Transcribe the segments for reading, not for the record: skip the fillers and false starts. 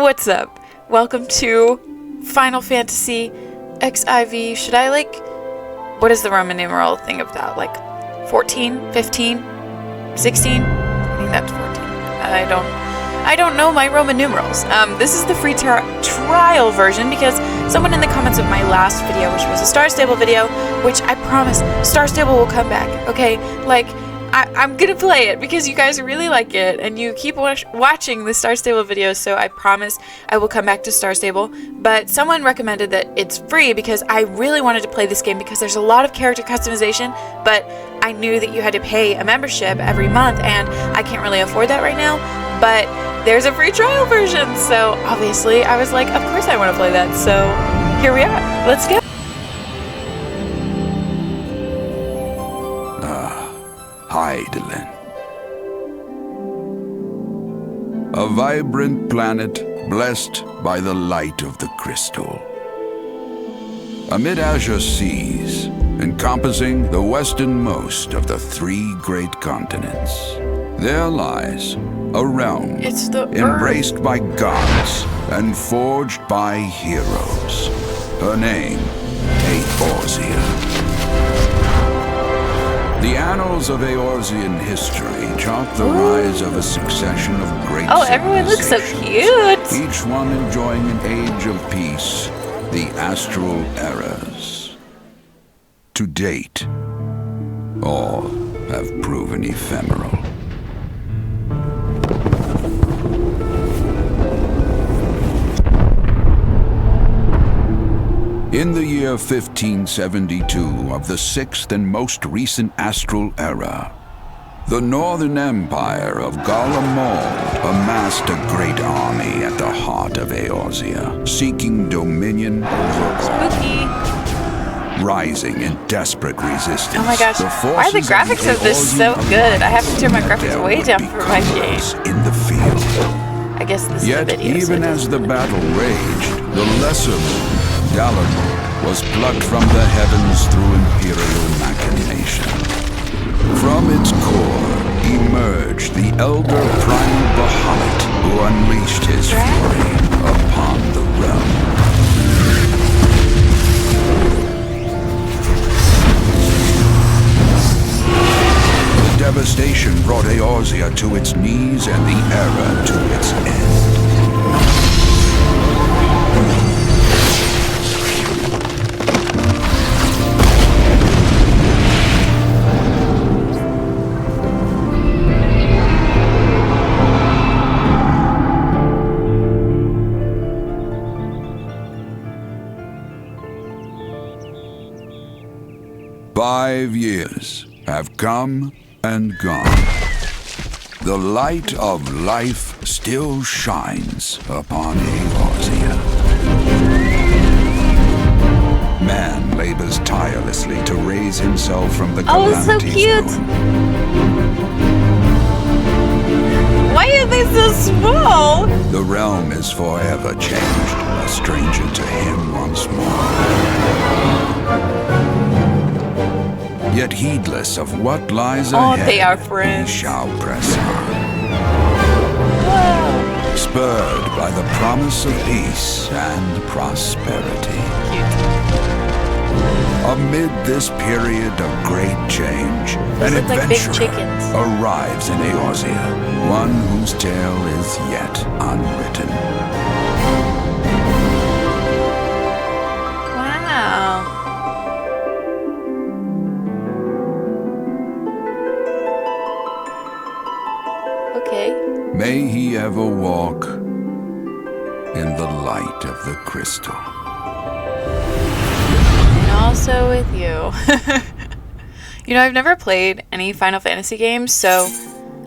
What's up? Welcome to Final Fantasy XIV. Should I what is the Roman numeral thing of that? 14, 15, 16? I think that's 14. I don't know my Roman numerals. This is the free trial version because someone in the comments of my last video, which was a Star Stable video, which I promise Star Stable will come back, okay? I'm gonna play it because you guys really like it and you keep watching the Star Stable videos, so I promise I will come back to Star Stable. But someone recommended that it's free because I really wanted to play this game because there's a lot of character customization, but I knew that you had to pay a membership every month and I can't really afford that right now. But there's a free trial version, so obviously I was like, of course I want to play that, so here we are. Let's go. Hydaelyn. A vibrant planet blessed by the light of the crystal. Amid azure seas, encompassing the westernmost of the three great continents, there lies a realm embraced by gods and forged by heroes. Her name, Eorzea. The annals of Eorzean history chart the rise of a succession of great civilizations. Everyone looks so cute! Each one enjoying an age of peace, the astral eras. To date, all have proven ephemeral. In the year 1572 of the sixth and most recent astral era, the Northern Empire of Garlemald amassed a great army at the heart of Eorzea, seeking dominion over all. Rising in desperate resistance. Oh my gosh, why are the graphics of this so good? I have to turn my graphics way down for my game. In the field. I guess this Yet, is a video. Even as the battle raged, the lesser moon, Dalamud, was plucked from the heavens through imperial machination. From its core emerged the elder primal Bahamut, who unleashed his fury upon the realm. The devastation brought Eorzea to its knees and the era to its end. 5 years have come and gone. The light of life still shines upon Eorzea. Man labors tirelessly to raise himself from the calamity's so cute! ruin. Why are they so small? The realm is forever changed, a stranger to him once more. Yet heedless of what lies ahead, they are friends. he shall press on. Whoa. Spurred by the promise of peace and prosperity. Cute. Amid this period of great change, Those an look like big adventurer chickens. arrives in Eorzea, one whose tale is yet unwritten. Wow. Okay. May he ever walk in the light of the crystal. And also with you. You know, I've never played any Final Fantasy games, so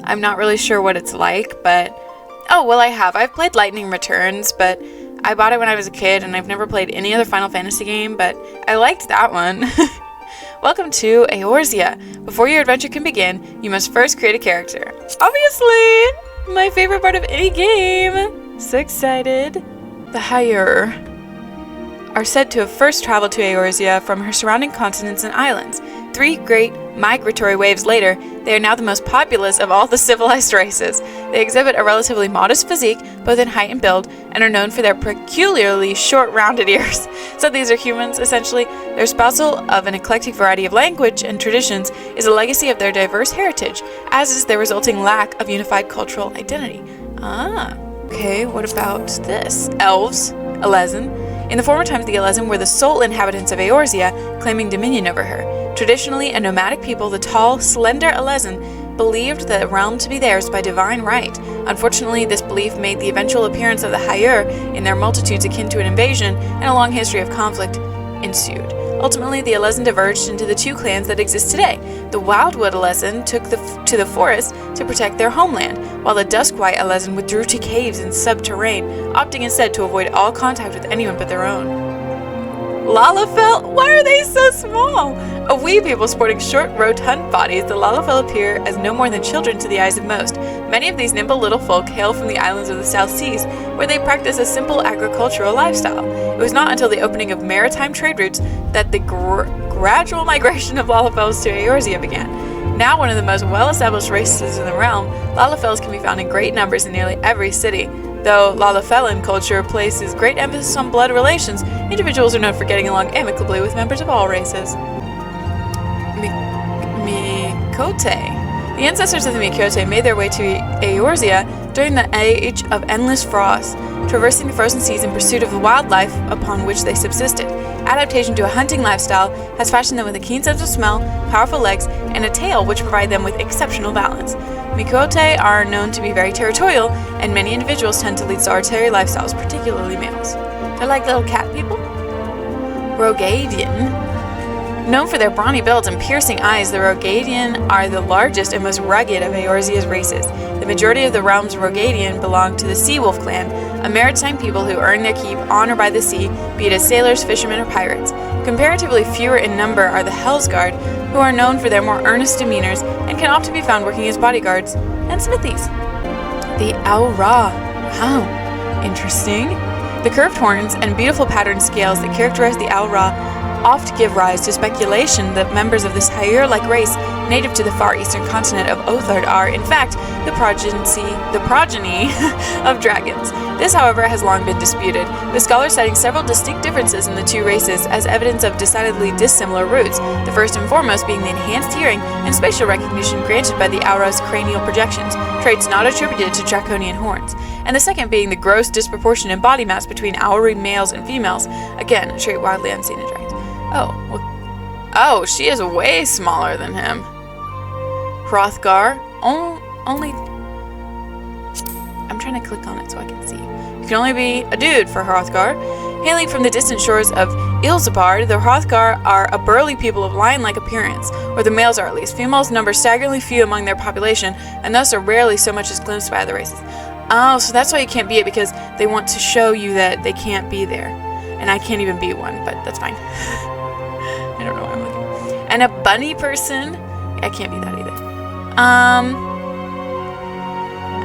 I'm not really sure what it's like, but... Oh, well, I have. I've played Lightning Returns, but I bought it when I was a kid, and I've never played any other Final Fantasy game, but I liked that one. Welcome to Eorzea. Before your adventure can begin, you must first create a character. Obviously! My favorite part of any game! So excited. The Higher are said to have first traveled to Eorzea from her surrounding continents and islands. 3 great migratory waves later, they are now the most populous of all the civilized races. They exhibit a relatively modest physique, both in height and build, and are known for their peculiarly short, rounded ears. So these are humans, essentially. Their spousal of an eclectic variety of language and traditions is a legacy of their diverse heritage, as is their resulting lack of unified cultural identity. Okay, what about this? Elves, Elezen. In the former times, the Elezen were the sole inhabitants of Eorzea, claiming dominion over her. Traditionally a nomadic people, the tall, slender Elezen believed the realm to be theirs by divine right. Unfortunately, this belief made the eventual appearance of the Haier in their multitudes akin to an invasion, and a long history of conflict ensued. Ultimately, the Elezen diverged into the 2 clans that exist today. The Wildwood Elezen took to the forest to protect their homeland, while the Duskwhite Elezen withdrew to caves and subterrane, opting instead to avoid all contact with anyone but their own. Lalafell? Why are they so small? A wee people sporting short, rotund bodies, the Lalafell appear as no more than children to the eyes of most. Many of these nimble little folk hail from the islands of the South Seas, where they practice a simple agricultural lifestyle. It was not until the opening of maritime trade routes that the gradual migration of Lalafells to Eorzea began. Now one of the most well-established races in the realm, Lalafells can be found in great numbers in nearly every city. Though Lalafellan culture places great emphasis on blood relations, individuals are known for getting along amicably with members of all races. Mikote. The ancestors of the Mikote made their way to Eorzea during the Age of Endless Frost, traversing the frozen seas in pursuit of the wildlife upon which they subsisted. Adaptation to a hunting lifestyle has fashioned them with a keen sense of smell, powerful legs, and a tail which provide them with exceptional balance. Mikote are known to be very territorial, and many individuals tend to lead solitary lifestyles, particularly males. They're like little cat people. Rogadian. Known for their brawny builds and piercing eyes, the Rogadian are the largest and most rugged of Eorzea's races. The majority of the realm's Rogadian belong to the Seawolf clan, a maritime people who earn their keep on or by the sea, be it as sailors, fishermen, or pirates. Comparatively fewer in number are the Hellsguard, who are known for their more earnest demeanors and can often be found working as bodyguards and smithies. The Aura. Wow, interesting. The curved horns and beautiful patterned scales that characterize the Aura oft give rise to speculation that members of this Haier-like race native to the far eastern continent of Othard are, in fact, the progeny of dragons. This, however, has long been disputed, with scholars citing several distinct differences in the 2 races as evidence of decidedly dissimilar roots, the first and foremost being the enhanced hearing and spatial recognition granted by the Aura's cranial projections, traits not attributed to draconian horns, and the second being the gross disproportion in body mass between Auri males and females, again, a trait widely unseen in dragons. Oh, she is way smaller than him. Hrothgar, only... I'm trying to click on it so I can see. You can only be a dude for Hrothgar. Hailing from the distant shores of Ilsabard, the Hrothgar are a burly people of lion-like appearance, or the males are at least. Females number staggeringly few among their population, and thus are rarely so much as glimpsed by other races. Oh, so that's why you can't be it, because they want to show you that they can't be there. And I can't even be one, but that's fine. I don't know why I'm looking. And a bunny person? I can't be that either.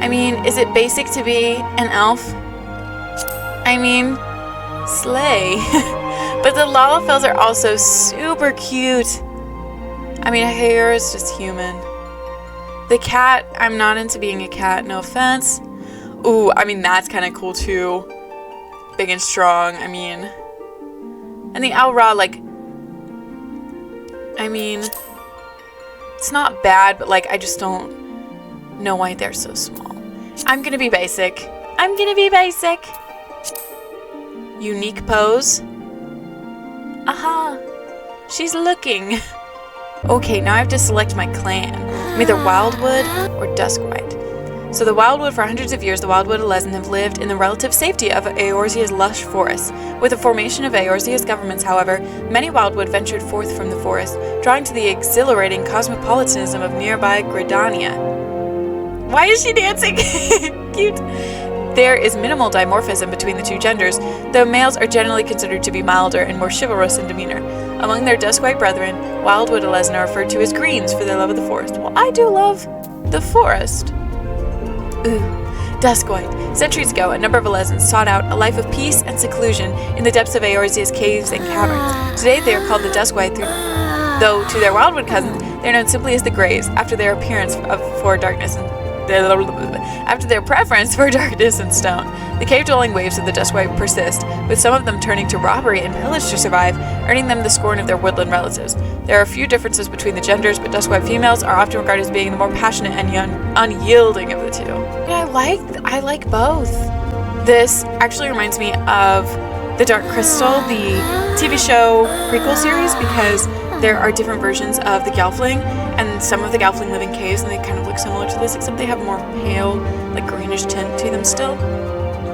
I mean, is it basic to be an elf? I mean, slay. But the Lalafells are also super cute. I mean, hair is just human. The cat, I'm not into being a cat, no offense. Ooh, I mean, that's kind of cool too. Big and strong, I mean. And the Aura, like, I mean, it's not bad, but like, I just don't know why they're so small. I'm gonna be basic. I'm gonna be basic. Unique pose. Aha. She's looking. Okay, now I have to select my clan. I'm either Wildwood or Duskwhite. So the Wildwood, for hundreds of years, the Wildwood Elezen have lived in the relative safety of Eorzea's lush forests. With the formation of Eorzea's governments, however, many Wildwood ventured forth from the forest, drawing to the exhilarating cosmopolitanism of nearby Gridania. Why is she dancing? Cute. There is minimal dimorphism between the 2 genders, though males are generally considered to be milder and more chivalrous in demeanor. Among their Duskwhite brethren, Wildwood Elezen are referred to as Greens for their love of the forest. Well, I do love the forest. Ooh, Duskwhite. Centuries ago, a number of Elezens sought out a life of peace and seclusion in the depths of Eorzea's caves and caverns. Today, they are called the Duskwhite through though to their wildwood cousins, they are known simply as the Greys, after their preference for darkness and stone. The cave-dwelling waves of the Duskwipe persist, with some of them turning to robbery and pillage to survive, earning them the scorn of their woodland relatives. There are a few differences between the genders, but Duskwipe females are often regarded as being the more passionate and unyielding of the two. Yeah, I like both. This actually reminds me of The Dark Crystal, the TV show prequel series, because there are different versions of the Gelfling, and some of the Gelfling live in caves, and they kind of look similar to this, except they have more pale, like greenish tint to them still.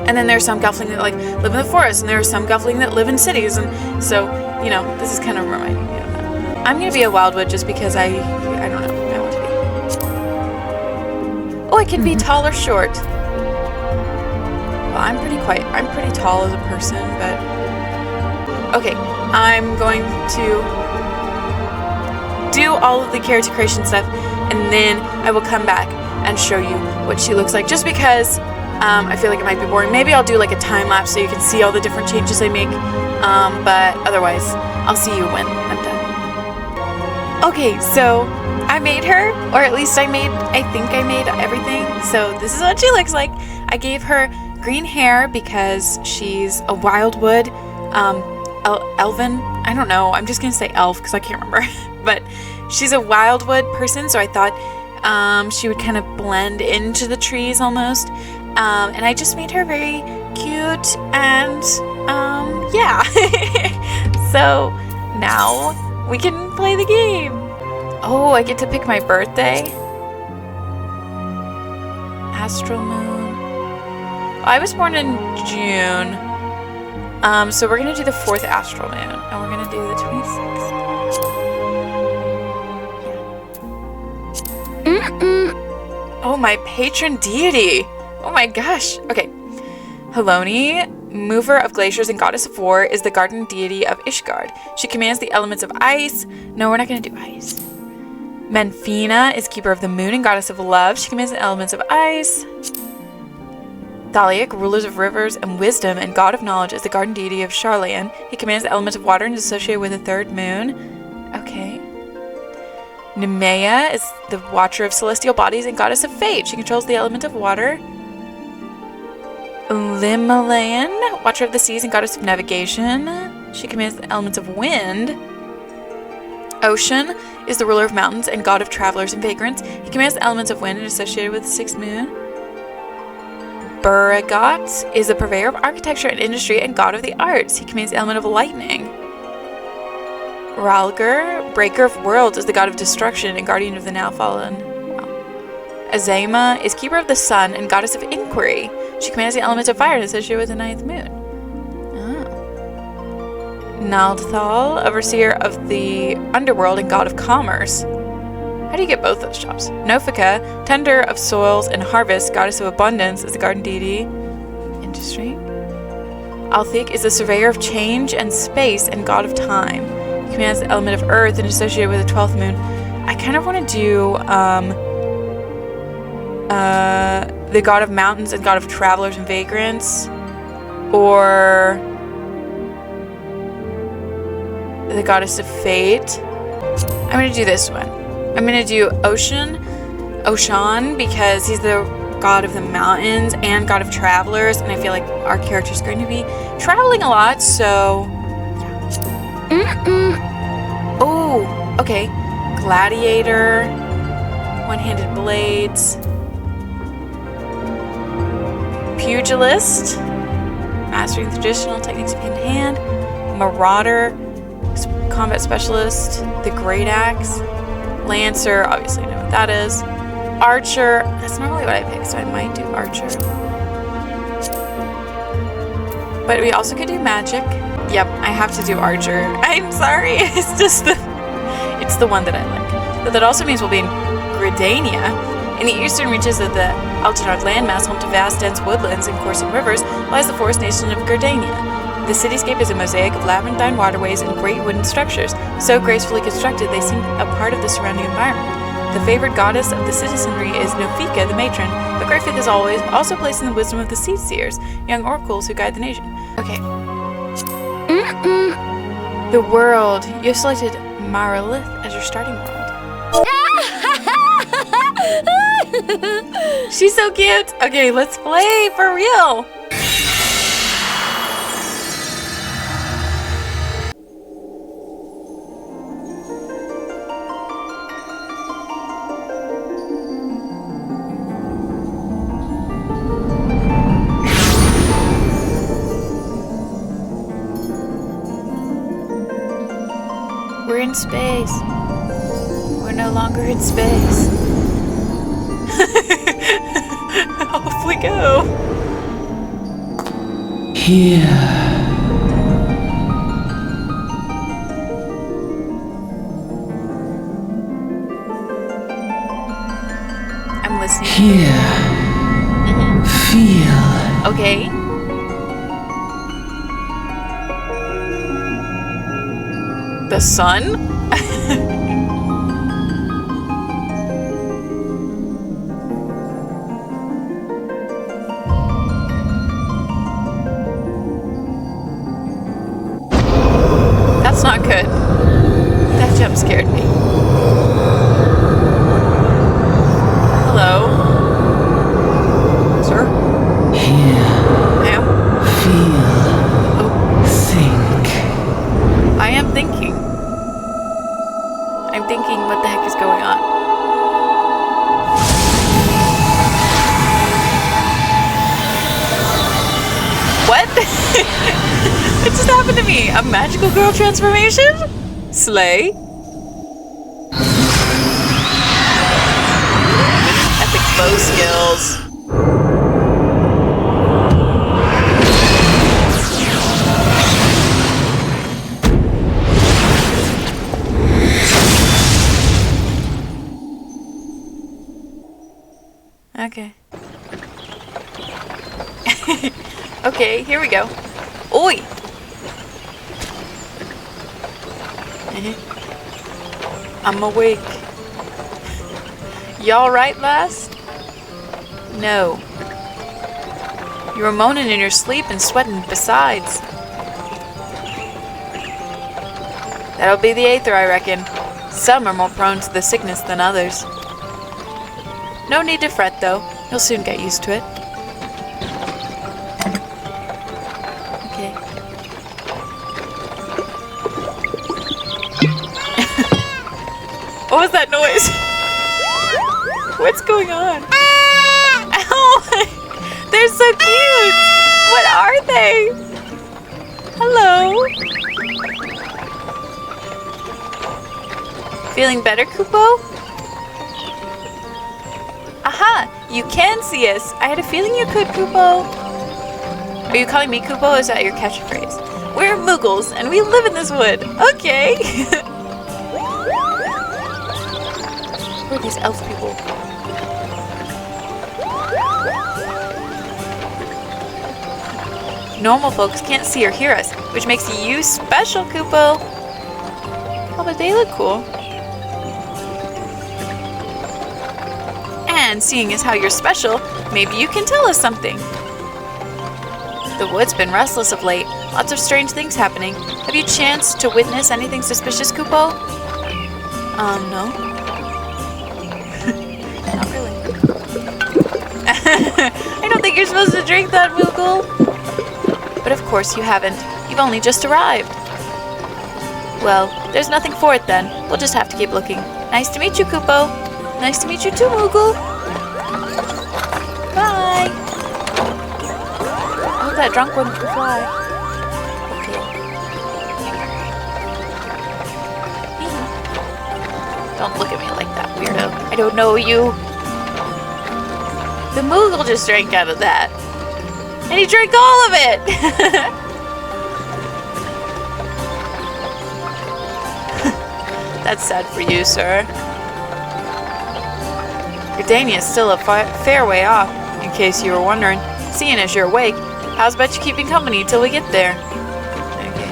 And then there's some Gelfling that like live in the forest, and there are some Gelfling that live in cities, and so, you know, this is kind of reminding me of that. I'm gonna be a Wildwood just because I don't know, I want to be. Oh, I can be tall or short. Well, I'm pretty tall as a person, but okay, I'm going to do all of the character creation stuff, and then I will come back and show you what she looks like, just because I feel like it might be boring. Maybe I'll do like a time lapse so you can see all the different changes I make, but otherwise I'll see you when I'm done. Okay, so I made her, or at least I think I made everything, so this is what she looks like. I gave her green hair because she's a wildwood, elven, I don't know, I'm just gonna say elf because I can't remember, but she's a wildwood person, so I thought she would kind of blend into the trees almost, and I just made her very cute, and yeah. So now we can play the game. Oh, I get to pick my birthday. Astral moon. I was born in June. So we're going to do the 4th astral moon, and we're going to do the 26th. Oh, my patron deity. Oh my gosh. Okay. Haloni, mover of glaciers and goddess of war, is the garden deity of Ishgard. She commands the elements of ice. No, we're not going to do ice. Menfina is keeper of the moon and goddess of love. She commands the elements of ice. Thaliak, rulers of rivers and wisdom and god of knowledge, is the garden deity of Sharlayan. He commands the element of water and is associated with the 3rd moon. Okay. Nemea is the watcher of celestial bodies and goddess of fate. She controls the element of water. Limalayan, watcher of the seas and goddess of navigation. She commands the elements of wind. Ocean is the ruler of mountains and god of travelers and vagrants. He commands the elements of wind and is associated with the 6th moon. Buragot is the purveyor of architecture and industry and god of the arts. He commands the element of lightning. Ralger, breaker of worlds, is the god of destruction and guardian of the now fallen. Wow. Azema is keeper of the sun and goddess of inquiry. She commands the elements of fire and is associated with the 9th moon. Oh. Naldthal, overseer of the underworld and god of commerce. How do you get both those jobs? Nofika, tender of soils and harvest, goddess of abundance, is the garden deity. Industry. Althik is the surveyor of change and space and god of time. He commands the element of earth and is associated with the 12th moon. I kind of want to do the god of mountains and god of travelers and vagrants, or the goddess of fate. I'm going to do this one. I'm going to do Ocean, because he's the god of the mountains and god of travelers, and I feel like our character's going to be traveling a lot, so yeah. Oh, okay. Gladiator, one-handed blades, pugilist, mastering traditional techniques of hand-to-hand, marauder, combat specialist, the great axe, lancer, obviously I know what that is, archer, that's not really what I picked, so I might do archer, but we also could do magic. Yep, I have to do archer. I'm sorry, it's the one that I like. But that also means we'll be in Gridania. In the eastern reaches of the Altanard landmass, home to vast dense woodlands and coursing rivers, lies the forest nation of Gridania. The cityscape is a mosaic of labyrinthine waterways and great wooden structures, so gracefully constructed they seem a part of the surrounding environment. The favored goddess of the citizenry is Nofika, the matron, but great faith is always also placed in the wisdom of the seed seers, young oracles who guide the nation. Okay. The world. You have selected Maralith as your starting world. She's so cute. Okay, let's play for real. We're in space. We're no longer in space. Off we go. Here. I'm listening. Here. Feel. Okay. The sun? That's not good. That jump scared me. Hello? Sir? Here. Ma'am? Feel. Oh, Think. I am thinking. I'm thinking what the heck is going on. What? What just happened to me? A magical girl transformation? Slay. Epic bow skills. Okay. Okay, here we go. Oi! I'm awake. Y'all right, lass? No. You were moaning in your sleep and sweating besides. That'll be the Aether, I reckon. Some are more prone to the sickness than others. No need to fret, though. You'll soon get used to it. Okay. What was that noise? What's going on? Ow! They're so cute! What are they? Hello? Feeling better, Kupo? Aha! You can see us! I had a feeling you could, Kupo. Are you calling me Kupo, or is that your catchphrase? We're Moogles, and we live in this wood. Okay! Who are these elf people? Normal folks can't see or hear us, which makes you special, Kupo. Oh, but they look cool. And seeing as how you're special, maybe you can tell us something. The wood's been restless of late. Lots of strange things happening. Have you chanced to witness anything suspicious, Kupo? No. Not really. I don't think you're supposed to drink that, Moogle. But of course you haven't. You've only just arrived. Well, there's nothing for it then. We'll just have to keep looking. Nice to meet you, Kupo. Nice to meet you too, Moogle. Bye. I hope that drunk one can fly. Okay. Don't look at me like that, weirdo. I don't know you. The Moogle just drank out of that. And he drank all of it! That's sad for you, sir. Gardania's still a fair way off, in case you were wondering. Seeing as you're awake, how's about you keeping company till we get there? Okay.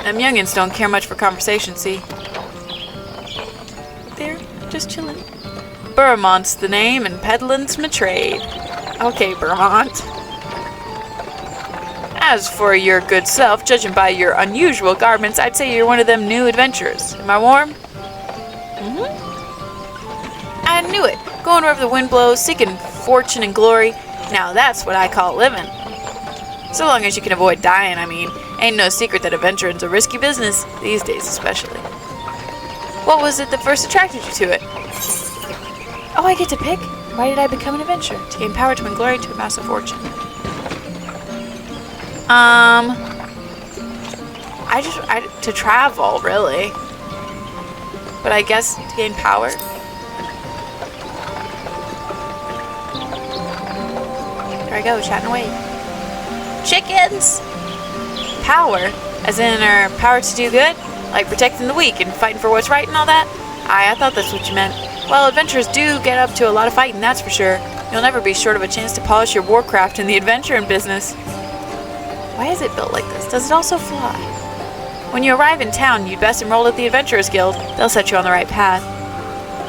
Them youngins don't care much for conversation, see? They're just chilling. Burmont's the name, and peddlin's my trade. Okay, Burmont. As for your good self, judging by your unusual garments, I'd say you're one of them new adventurers. Am I warm? I knew it. Going wherever the wind blows, seeking fortune and glory. Now that's what I call living. So long as you can avoid dying, I mean. Ain't no secret that adventuring's a risky business, these days especially. What was it that first attracted you to it? Oh, I get to pick? Why did I become an adventurer? To gain power, to win glory, to amass a fortune. To travel, really. But I guess to gain power. Here I go, chatting away. Chickens! Power? As in our power to do good? Like protecting the weak and fighting for what's right and all that? I thought that's what you meant. Well, adventurers do get up to a lot of fighting, that's for sure. You'll never be short of a chance to polish your warcraft in the adventuring business. Why is it built like this? Does it also fly? When you arrive in town, you'd best enroll at the Adventurers Guild. They'll set you on the right path.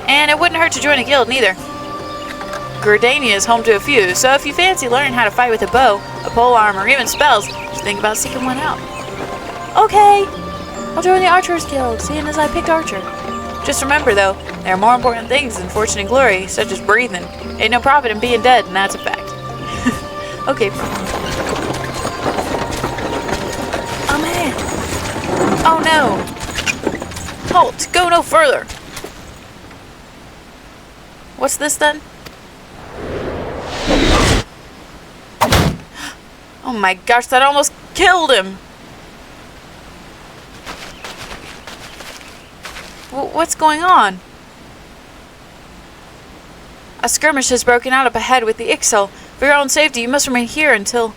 And it wouldn't hurt to join a guild, neither. Gridania is home to a few, so if you fancy learning how to fight with a bow, a polearm, or even spells, just think about seeking one out. Okay, I'll join the Archers Guild, seeing as I picked Archer. Just remember, though, there are more important things than fortune and glory, such as breathing. Ain't no profit in being dead, and that's a fact. Okay. Oh, man. Oh, no. Halt. Go no further. What's this, then? Oh, my gosh. That almost killed him. What's going on? A skirmish has broken out up ahead with the XIV. For your own safety, you must remain here until...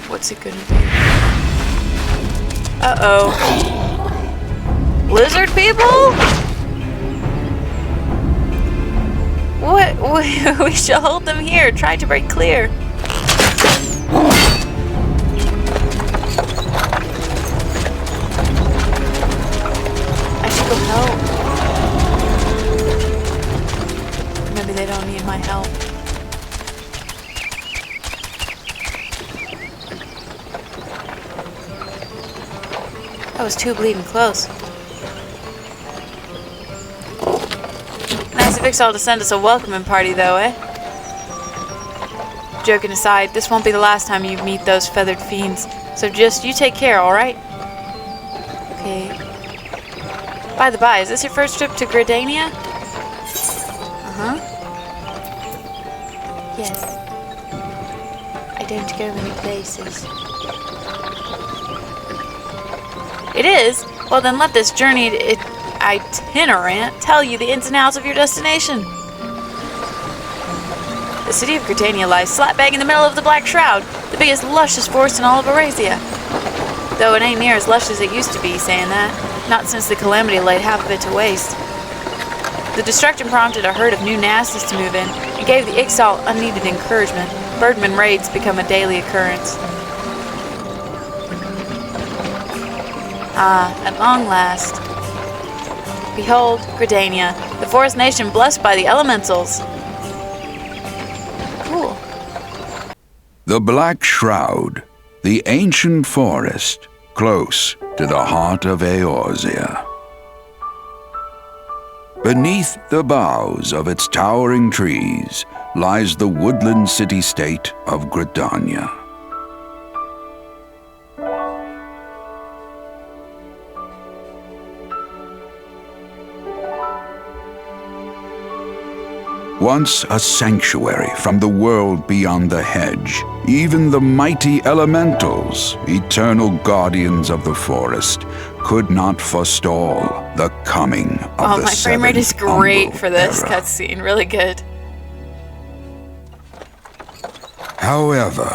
What's it gonna be? Uh-oh. Lizard people? What? We shall hold them here. Try to break clear. I should go help. Maybe they don't need my help. That was too bleeding close. Nice of Ixal to send us a welcoming party, though, eh? Joking aside, this won't be the last time you meet those feathered fiends, so just you take care, alright? Okay. By the by, is this your first trip to Gridania? Uh-huh. Yes. I don't go many places. It is? Well, then let this journey itinerant tell you the ins and outs of your destination. The city of Gridania lies slap bang in the middle of the Black Shroud, the biggest luscious forest in all of Eorzea. Though it ain't near as lush as it used to be, saying that. Not since the calamity laid half of it to waste. The destruction prompted a herd of new nasties to move in, and gave the Ixal unneeded encouragement. Birdman raids become a daily occurrence. Ah, at long last. Behold, Gridania, the forest nation blessed by the elementals. Cool. The Black Shroud, the ancient forest, close to the heart of Eorzea. Beneath the boughs of its towering trees lies the woodland city-state of Gridania. Once a sanctuary from the world beyond the hedge, even the mighty elementals, eternal guardians of the forest, could not forestall the coming of the my frame rate is seventh great Umbral for this era. cutscene. Really good. However,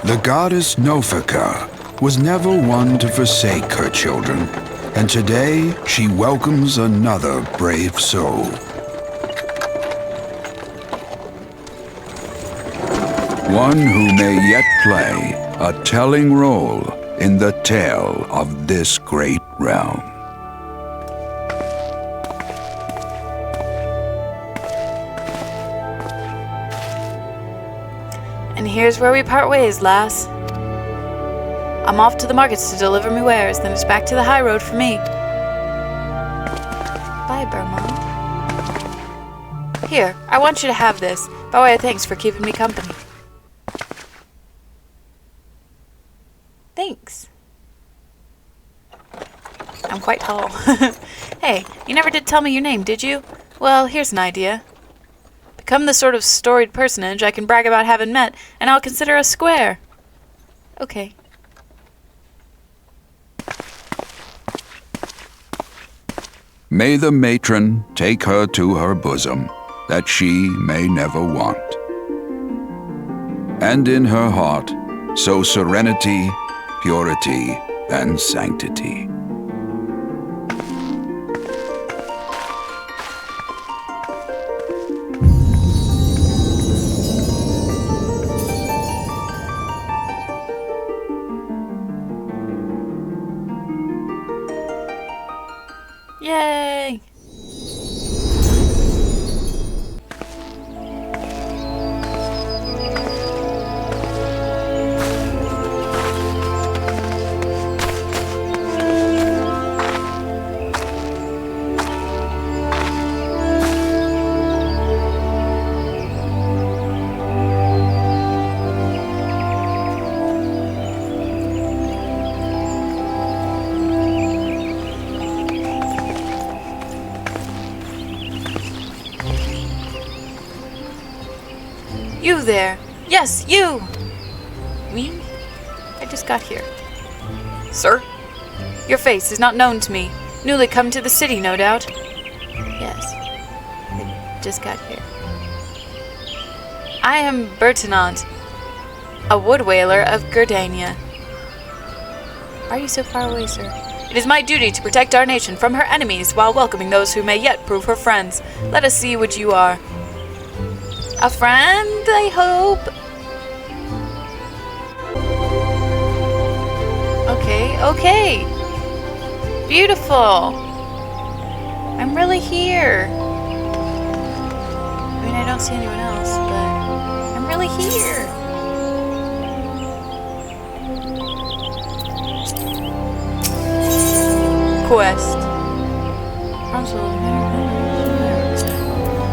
the goddess Nofika was never one to forsake her children, and today she welcomes another brave soul. One who may yet play a telling role in the tale of this great realm. And here's where we part ways, lass. I'm off to the markets to deliver me wares, then it's back to the high road for me. Bye, Burma. Here, I want you to have this, by way of thanks for keeping me company. Thanks. I'm quite tall. Hey, you never did tell me your name, did you? Well, here's an idea. Become the sort of storied personage I can brag about having met, and I'll consider us square. Okay. May the matron take her to her bosom, that she may never want. And in her heart sow serenity, purity, and sanctity. Yay! You there! Yes, you! Me? I just got here. Sir? Your face is not known to me. Newly come to the city, no doubt. Yes. I just got here. I am Bertinant, a wood whaler of Gerdania. Why are you so far away, sir? It is my duty to protect our nation from her enemies while welcoming those who may yet prove her friends. Let us see what you are. A friend, I hope. Okay. Beautiful. I'm really here. I mean, I don't see anyone else, but I'm really here. Quest.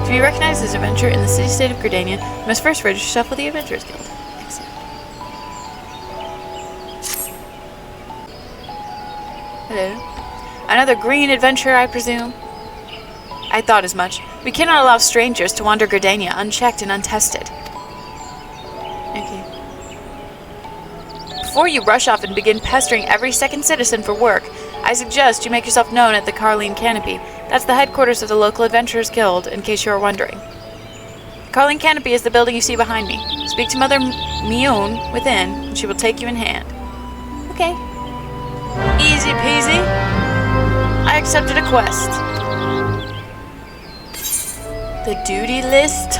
To be recognized as an adventurer in the city-state of Gerdania, you must first register yourself with the Adventurers Guild. Excellent. Hello. Another green adventurer, I presume? I thought as much. We cannot allow strangers to wander Gerdania unchecked and untested. Okay. Before you rush off and begin pestering every second citizen for work, I suggest you make yourself known at the Carline Canopy. That's the headquarters of the local Adventurers Guild, in case you are wondering. The Carline Canopy is the building you see behind me. Speak to Mother Mioun within, and she will take you in hand. Okay. Easy peasy. I accepted a quest. The duty list.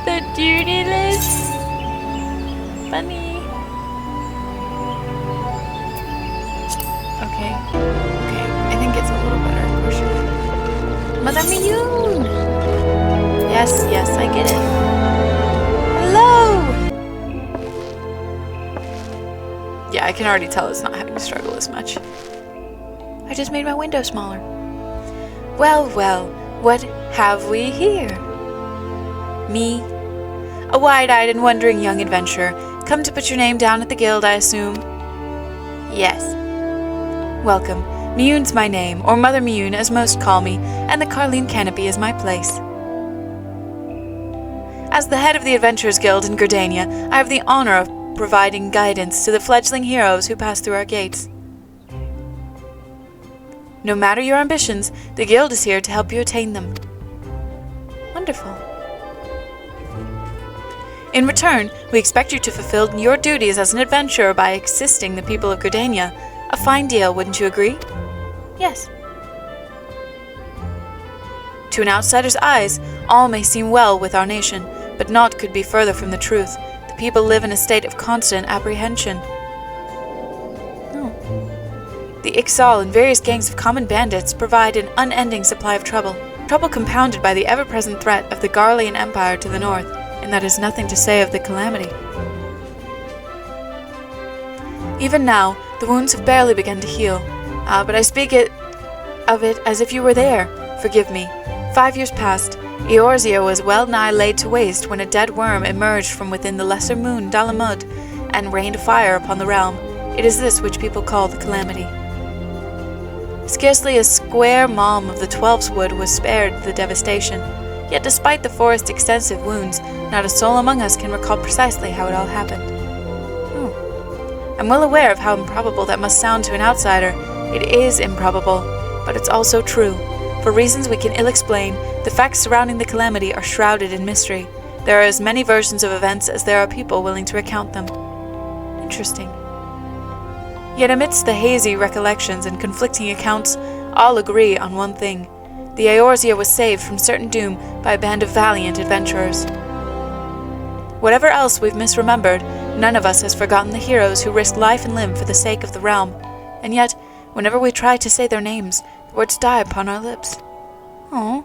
The duty list. Funny. Okay. I think it's a little better. For sure. Mother Mioun! Yes, I get it. Hello! Yeah, I can already tell it's not having to struggle as much. I just made my window smaller. Well, what have we here? Me? A wide-eyed and wondering young adventurer, come to put your name down at the guild, I assume? Yes. Welcome. Mioun's my name, or Mother Mioun as most call me, and the Carline Canopy is my place. As the head of the Adventurers Guild in Gerdania, I have the honor of providing guidance to the fledgling heroes who pass through our gates. No matter your ambitions, the guild is here to help you attain them. Wonderful. In return, we expect you to fulfill your duties as an adventurer by assisting the people of Gerdania. A fine deal, wouldn't you agree? Yes. To an outsider's eyes, all may seem well with our nation, but naught could be further from the truth. The people live in a state of constant apprehension. The XIV and various gangs of common bandits provide an unending supply of trouble. trouble compounded by the ever-present threat of the Garlean Empire to the north, and that is nothing to say of the calamity. Even now, the wounds have barely begun to heal, but I speak of it as if you were there. Forgive me. 5 years passed. Eorzea was well nigh laid to waste when a dead worm emerged from within the lesser moon, Dalamud, and rained fire upon the realm. It is this which people call the calamity. Scarcely a square malm of the 12's wood was spared the devastation, yet despite the forest's extensive wounds, not a soul among us can recall precisely how it all happened. I'm well aware of how improbable that must sound to an outsider. It is improbable, but it's also true. For reasons we can ill explain, the facts surrounding the calamity are shrouded in mystery. There are as many versions of events as there are people willing to recount them. Interesting. Yet amidst the hazy recollections and conflicting accounts, all agree on one thing. The Eorzea was saved from certain doom by a band of valiant adventurers. Whatever else we've misremembered, none of us has forgotten the heroes who risked life and limb for the sake of the realm, and yet, whenever we try to say their names, the words die upon our lips. Oh.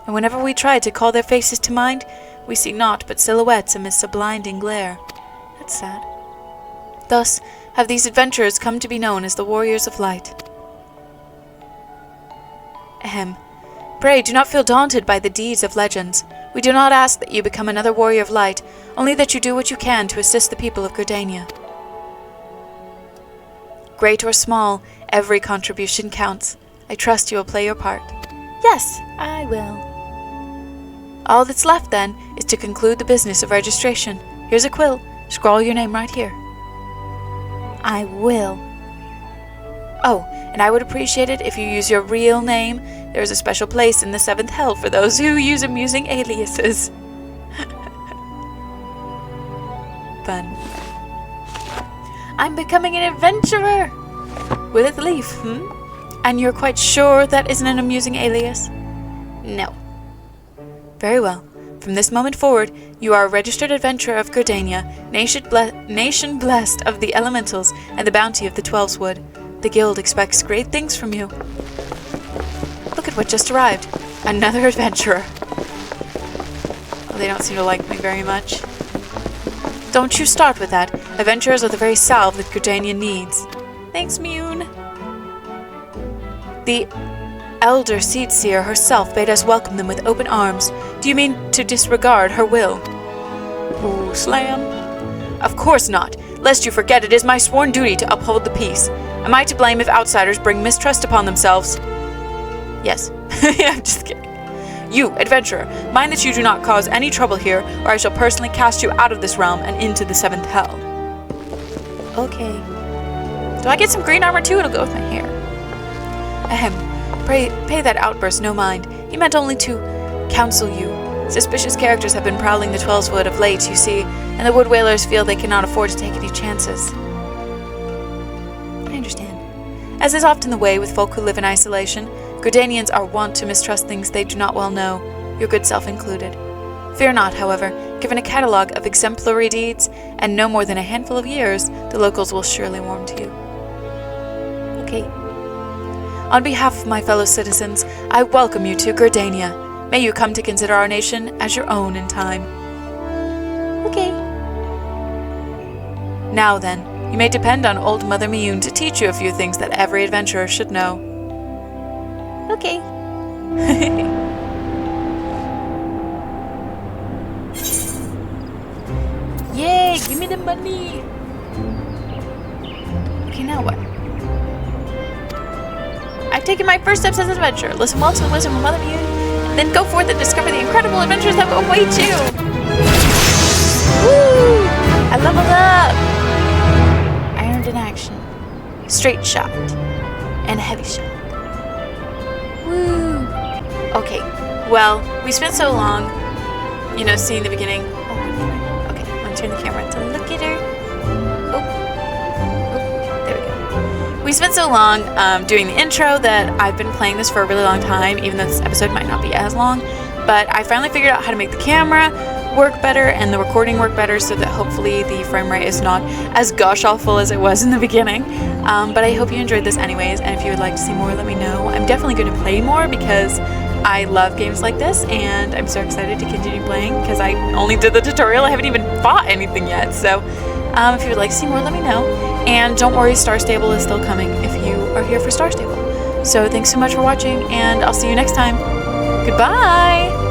And whenever we try to call their faces to mind, we see naught but silhouettes amidst a blinding glare. That's sad. Thus have these adventurers come to be known as the Warriors of Light. Ahem. Pray do not feel daunted by the deeds of legends. We do not ask that you become another Warrior of Light, only that you do what you can to assist the people of Gridania. Great or small, every contribution counts. I trust you will play your part. Yes, I will. All that's left, then, is to conclude the business of registration. Here's a quill. Scrawl your name right here. I will. Oh, and I would appreciate it if you use your real name. There is a special place in the 7th Hell for those who use amusing aliases. Fun. I'm becoming an adventurer! With a leaf, And you're quite sure that isn't an amusing alias? No. Very well. From this moment forward, you are a registered adventurer of Gridania, nation blessed of the elementals and the bounty of the 12's wood. The guild expects great things from you. Look at what just arrived. Another adventurer. Well, they don't seem to like me very much. Don't you start with that. Adventurers are the very salve that Gridania needs. Thanks, Mune. The elder seed seer herself bade us welcome them with open arms. Do you mean to disregard her will? Ooh, slam. Of course not. Lest you forget, it is my sworn duty to uphold the peace. Am I to blame if outsiders bring mistrust upon themselves? Yes. I'm just kidding. You, adventurer, mind that you do not cause any trouble here, or I shall personally cast you out of this realm and into the 7th Hell. Okay. Do I get some green armor too? It'll go with my hair. Ahem. Pay that outburst no mind. He meant only to counsel you. Suspicious characters have been prowling the 12's wood of late, you see, and the wood whalers feel they cannot afford to take any chances. I understand. As is often the way with folk who live in isolation, Gridanians are wont to mistrust things they do not well know, your good self included. Fear not, however, given a catalogue of exemplary deeds, and no more than a handful of years, the locals will surely warm to you. Okay. On behalf of my fellow citizens, I welcome you to Gridania. May you come to consider our nation as your own in time. Okay. Now then, you may depend on old Mother Miyun to teach you a few things that every adventurer should know. Okay. Yay, give me the money. Okay, now what? I've taken my first steps as an adventurer. Listen well to the wisdom of Mother Miyun, and then go forth and discover the incredible adventures that await you. Woo! I leveled up. Ironed in action. Straight shot. And heavy shot. Woo! Okay, well, we spent so long, seeing the beginning. Okay, I'm gonna turn the camera to look at her. Oh, there we go. We spent so long doing the intro that I've been playing this for a really long time, even though this episode might not be as long. But I finally figured out how to make the camera work better and the recording work better so that hopefully the frame rate is not as gosh-awful as it was in the beginning. But I hope you enjoyed this anyways, and if you would like to see more, let me know. I'm definitely going to play more because I love games like this, and I'm so excited to continue playing because I only did the tutorial. I haven't even fought anything yet. So if you would like to see more, let me know. And don't worry, Star Stable is still coming if you are here for Star Stable. So thanks so much for watching, and I'll see you next time. Goodbye!